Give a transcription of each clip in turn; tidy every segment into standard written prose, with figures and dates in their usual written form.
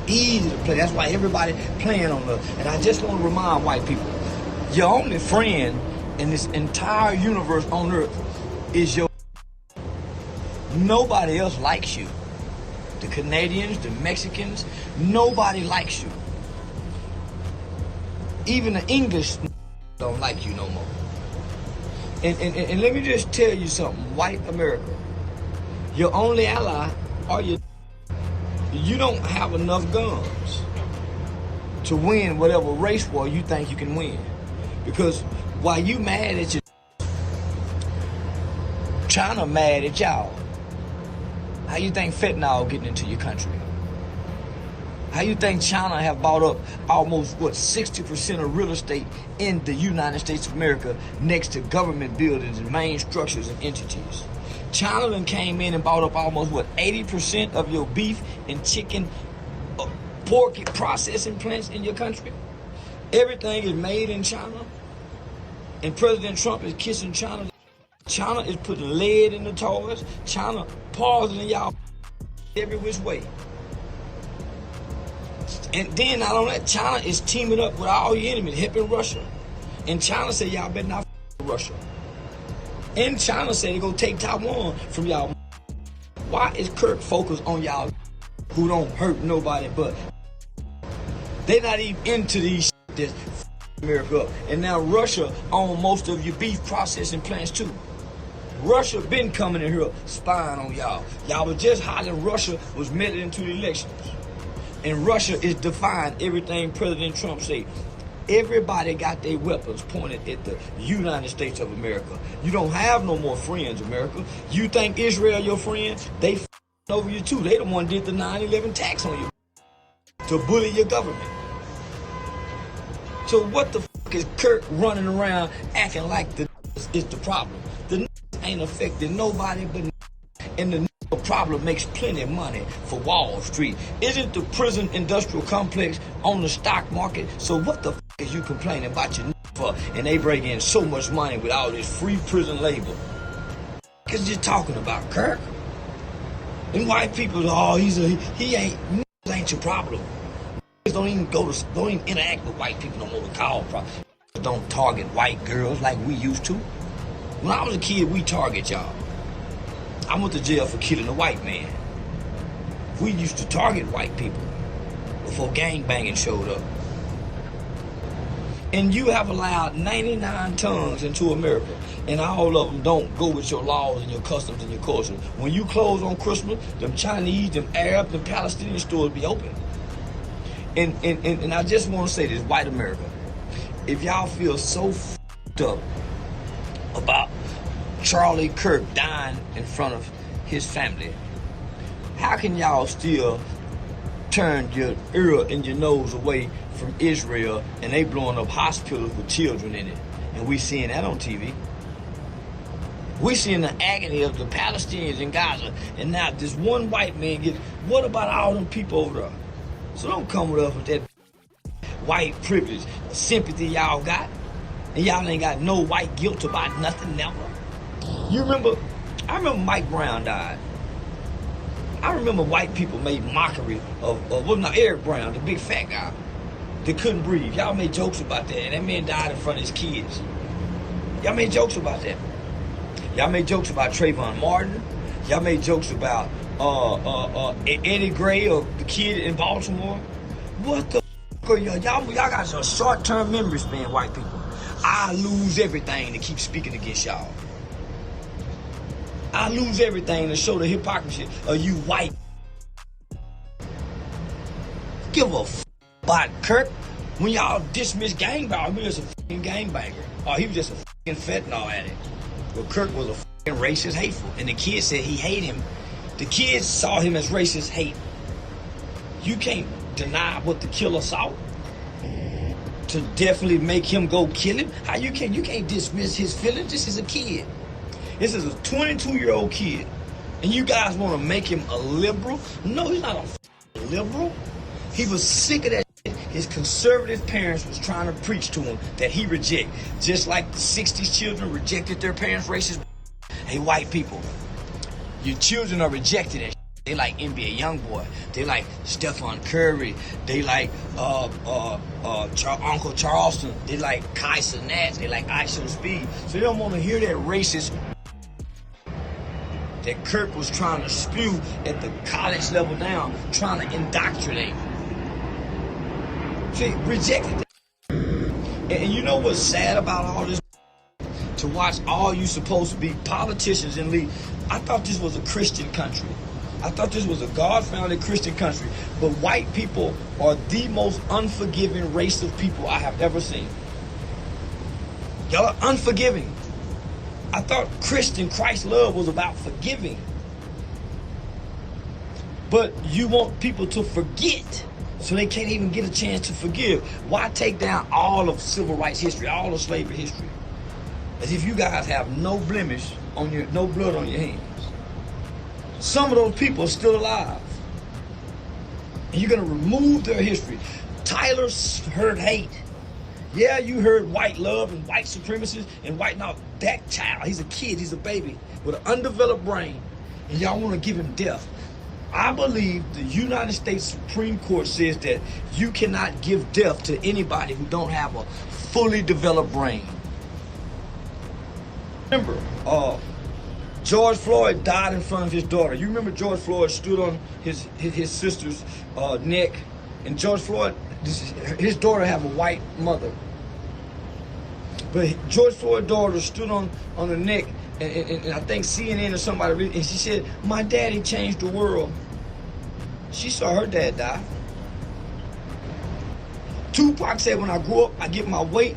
easy to play. That's why everybody playing on us. And I just want to remind white people, your only friend in this entire universe on earth is your. Nobody else likes you. The Canadians, the Mexicans, nobody likes you. Even the English don't like you no more. And let me just tell you something, white America, your only ally are your. You don't have enough guns to win whatever race war you think you can win. Because while you mad at your, China mad at y'all. How you think fentanyl getting into your country? How you think China have bought up almost, 60% of real estate in the United States of America next to government buildings and main structures and entities? China then came in and bought up almost, 80% of your beef and chicken, pork processing plants in your country? Everything is made in China. And President Trump is kissing China. China is putting lead in the toys. China poisoning y'all every which way. And then not only that, China is teaming up with all your enemies, helping Russia. And China said y'all better not with Russia. And China said they're gonna take Taiwan from y'all. Why is Kirk focused on y'all who don't hurt nobody but? They're not even into these that's America up. And now Russia owns most of your beef processing plants too. Russia been coming in here spying on y'all. Y'all was just hollering Russia was meddling into the elections. And Russia is defying everything President Trump said. Everybody got their weapons pointed at the United States of America. You don't have no more friends, America. You think Israel your friend? They over you too. They the one did the 9/11 tax on you to bully your government. So what the is Kirk running around acting like the is the problem? The ain't affecting nobody but, and the problem makes plenty of money for Wall Street. Isn't the prison industrial complex on the stock market? So what the is you complaining about your for? And they bring in so much money with all this free prison labor. Cause you're talking about Kirk. And white people, he ain't your problem. Don't even interact with white people no more to call problem. Don't target white girls like we used to. When I was a kid, we target y'all. I went to jail for killing a white man. We used to target white people before gangbanging showed up. And you have allowed 99 tongues into America, and all of them don't go with your laws and your customs and your culture. When you close on Christmas, them Chinese, them Arab, them Palestinian stores be open. And I just want to say this, white America, if y'all feel so f***ed up about Charlie Kirk dying in front of his family, how can y'all still turn your ear and your nose away from Israel and they blowing up hospitals with children in it? And we seeing that on TV. We seeing the agony of the Palestinians in Gaza, and now this one white man gets, what about all them people over there? So don't come with us with that white privilege, sympathy y'all got, and y'all ain't got no white guilt about nothing, never. I remember Mike Brown died. I remember white people made mockery of Eric Brown, the big fat guy that couldn't breathe. Y'all made jokes about that, and that man died in front of his kids. Y'all made jokes about that. Y'all made jokes about Trayvon Martin. Y'all made jokes about Eddie Gray, or the kid in Baltimore. What the f*** are y'all? Y'all got a short-term memory span, white people. I lose everything to keep speaking against y'all. I lose everything to show the hypocrisy of you white. Give a f*** about Kirk. When y'all dismiss gangbanger, he was a f***ing gangbanger. Or he was just a f***ing fentanyl addict. Well, Kirk was a f***ing racist, hateful. And the kids said he hated him. The kids saw him as racist hate. You can't deny what the killer saw to definitely make him go kill him. How you can't dismiss his feelings? This is a kid. This is a 22-year-old kid. And you guys want to make him a liberal? No, he's not a liberal. He was sick of that shit. His conservative parents was trying to preach to him that he reject. Just like the 60s children rejected their parents' racist. Hey, white people, your children are rejecting that shit. They like NBA Youngboy. They like Stephen Curry. They like Uncle Charleston. They like Kai Cenat. They like ISO Speed. So they don't want to hear that racist that Kirk was trying to spew at the college level down, trying to indoctrinate. See, rejected that. And you know what's sad about all this? To watch all you supposed to be politicians and lead. I thought this was a Christian country. I thought this was a God-founded Christian country. But white people are the most unforgiving race of people I have ever seen. Y'all are unforgiving. I thought Christian Christ love was about forgiving. But you want people to forget, so they can't even get a chance to forgive. Why take down all of civil rights history, all of slavery history? As if you guys have no blemish on your, no blood on your hands. Some of those people are still alive. And you're gonna remove their history. Tyler heard hate. Yeah, you heard white love and white supremacists and white, now that child, he's a kid, he's a baby with an undeveloped brain, and y'all wanna give him death. I believe the United States Supreme Court says that you cannot give death to anybody who don't have a fully developed brain. Remember, George Floyd died in front of his daughter. You remember George Floyd stood on his sister's neck, and George Floyd, his daughter have a white mother. But George Floyd's daughter stood on her neck, and I think CNN or somebody, and she said, "My daddy changed the world." She saw her dad die. Tupac said, "When I grow up, I get my weight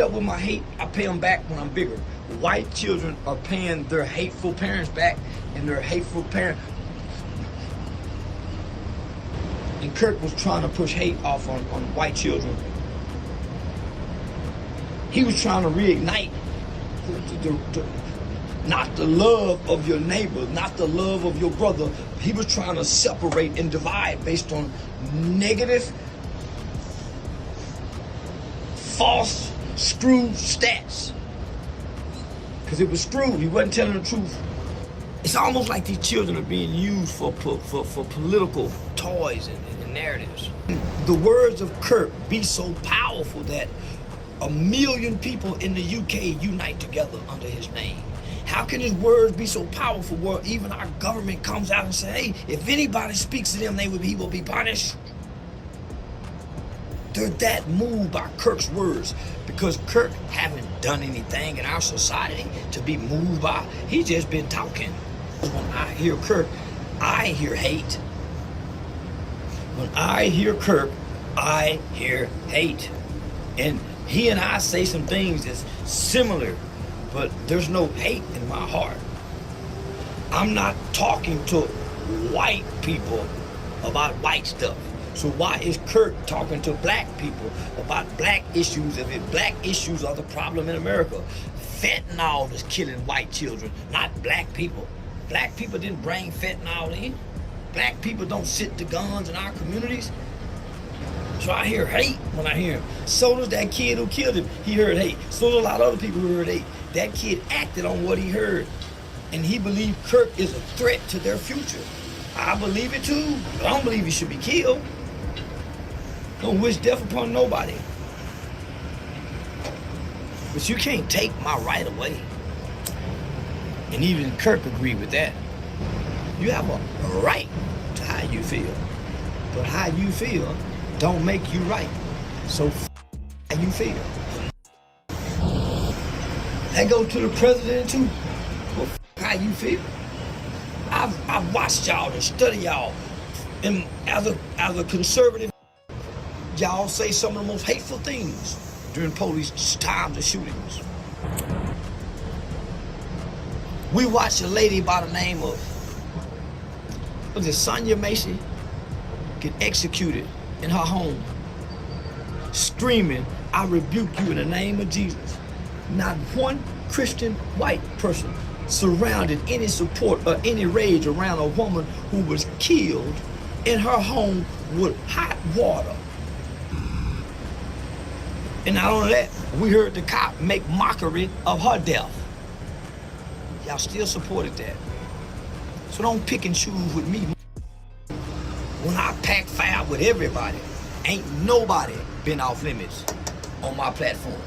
up with my hate. I pay them back when I'm bigger." White children are paying their hateful parents back, and their hateful parent. And Kirk was trying to push hate off on white children. He was trying to reignite not the love of your neighbor, not the love of your brother. He was trying to separate and divide based on negative, false, screwed stats. Because it was screwed. He wasn't telling the truth. It's almost like these children are being used for political toys and narratives. The words of Kirk be so powerful that 1 million people in the UK unite together under his name. How can his words be so powerful where even our government comes out and say, hey, if anybody speaks to them, he will be punished? They're that moved by Kirk's words, because Kirk haven't done anything in our society to be moved by. He's just been talking. When I hear Kirk, I hear hate. When I hear Kirk, I hear hate. And he and I say some things that's similar, but there's no hate in my heart. I'm not talking to white people about white stuff. So why is Kirk talking to black people about black issues if black issues are the problem in America? Fentanyl is killing white children, not black people. Black people didn't bring fentanyl in. Black people don't sit to guns in our communities. So I hear hate when I hear him. So does that kid who killed him. He heard hate. So does a lot of other people who heard hate. That kid acted on what he heard, and he believed Kirk is a threat to their future. I believe it too. I don't believe he should be killed. Don't wish death upon nobody. But you can't take my right away. And even Kirk agreed with that. You have a right to how you feel. But how you feel don't make you right. So how you feel. That goes to the president too. Well, how you feel. I've watched y'all and studied y'all. And as a conservative, y'all say some of the most hateful things during police times of shootings. We watched a lady by the name of, was it Sonia Macy, get executed in her home, screaming, "I rebuke you in the name of Jesus." Not one Christian white person surrounded any support or any rage around a woman who was killed in her home with hot water. And not only that, we heard the cop make mockery of her death. Y'all still supported that. So don't pick and choose with me. When I pack fire with everybody, ain't nobody been off limits on my platform.